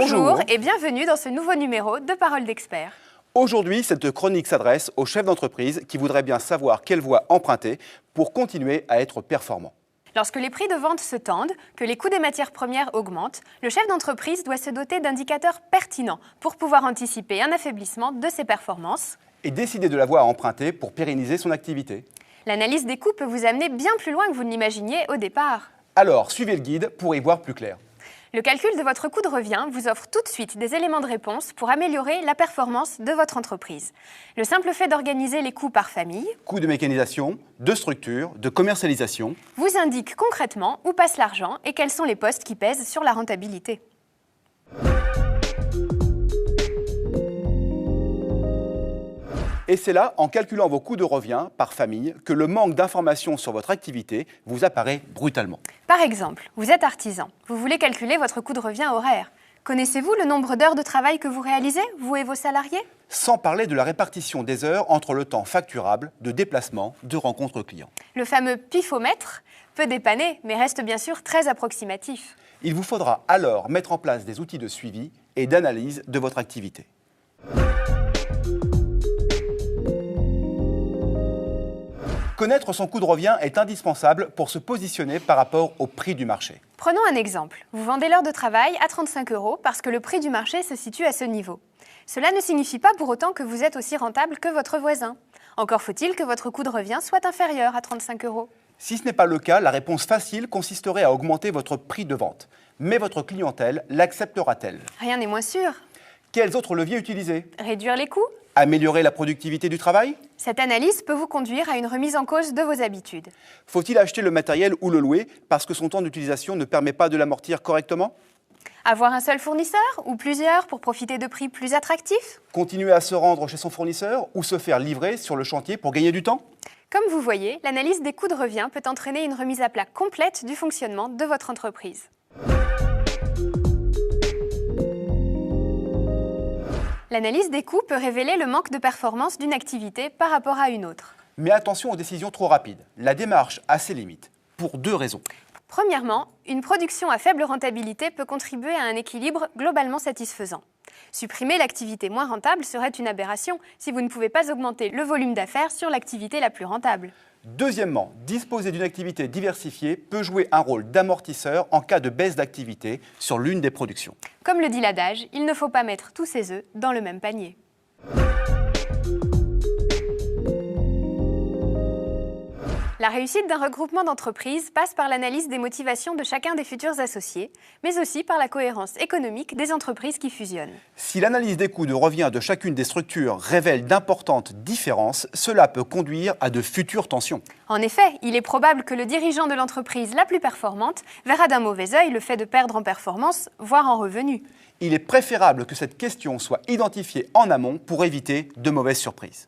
Bonjour et bienvenue dans ce nouveau numéro de Parole d'expert. Aujourd'hui, cette chronique s'adresse aux chefs d'entreprise qui voudraient bien savoir quelle voie emprunter pour continuer à être performants. Lorsque les prix de vente se tendent, que les coûts des matières premières augmentent, le chef d'entreprise doit se doter d'indicateurs pertinents pour pouvoir anticiper un affaiblissement de ses performances Et décider de la voie à emprunter pour pérenniser son activité. L'analyse des coûts peut vous amener bien plus loin que vous ne l'imaginiez au départ. Alors, suivez le guide pour y voir plus clair. Le calcul de votre coût de revient vous offre tout de suite des éléments de réponse pour améliorer la performance de votre entreprise. Le simple fait d'organiser les coûts par famille, Coûts de mécanisation, de structure, de commercialisation. vous indique concrètement où passe l'argent et quels sont les postes qui pèsent sur la rentabilité. Et c'est là, en calculant vos coûts de revient par famille, que le manque d'informations sur votre activité vous apparaît brutalement. Par exemple, vous êtes artisan, vous voulez calculer votre coût de revient horaire. Connaissez-vous le nombre d'heures de travail que vous réalisez, vous et vos salariés ? Sans parler de la répartition des heures entre le temps facturable, de déplacement, de rencontres clients. Le fameux pifomètre peut dépanner, mais reste bien sûr très approximatif. Il vous faudra alors mettre en place des outils de suivi et d'analyse de votre activité. Connaître son coût de revient est indispensable pour se positionner par rapport au prix du marché. Prenons un exemple. Vous vendez l'heure de travail à 35 € parce que le prix du marché se situe à ce niveau. Cela ne signifie pas pour autant que vous êtes aussi rentable que votre voisin. Encore faut-il que votre coût de revient soit inférieur à 35 €. Si ce n'est pas le cas, la réponse facile consisterait à augmenter votre prix de vente. Mais votre clientèle l'acceptera-t-elle ? Rien n'est moins sûr. Quels autres leviers utiliser ? Réduire les coûts ? Améliorer la productivité du travail ? Cette analyse peut vous conduire à une remise en cause de vos habitudes. Faut-il acheter le matériel ou le louer parce que son temps d'utilisation ne permet pas de l'amortir correctement ? Avoir un seul fournisseur ou plusieurs pour profiter de prix plus attractifs ? Continuer à se rendre chez son fournisseur ou se faire livrer sur le chantier pour gagner du temps ? Comme vous voyez, l'analyse des coûts de revient peut entraîner une remise à plat complète du fonctionnement de votre entreprise. L'analyse des coûts peut révéler le manque de performance d'une activité par rapport à une autre. Mais attention aux décisions trop rapides. La démarche a ses limites, pour deux raisons. Premièrement, une production à faible rentabilité peut contribuer à un équilibre globalement satisfaisant. Supprimer l'activité moins rentable serait une aberration si vous ne pouvez pas augmenter le volume d'affaires sur l'activité la plus rentable. Deuxièmement, disposer d'une activité diversifiée peut jouer un rôle d'amortisseur en cas de baisse d'activité sur l'une des productions. Comme le dit l'adage, il ne faut pas mettre tous ses œufs dans le même panier. La réussite d'un regroupement d'entreprises passe par l'analyse des motivations de chacun des futurs associés, mais aussi par la cohérence économique des entreprises qui fusionnent. Si l'analyse des coûts de revient de chacune des structures révèle d'importantes différences, cela peut conduire à de futures tensions. En effet, il est probable que le dirigeant de l'entreprise la plus performante verra d'un mauvais œil le fait de perdre en performance, voire en revenus. Il est préférable que cette question soit identifiée en amont pour éviter de mauvaises surprises.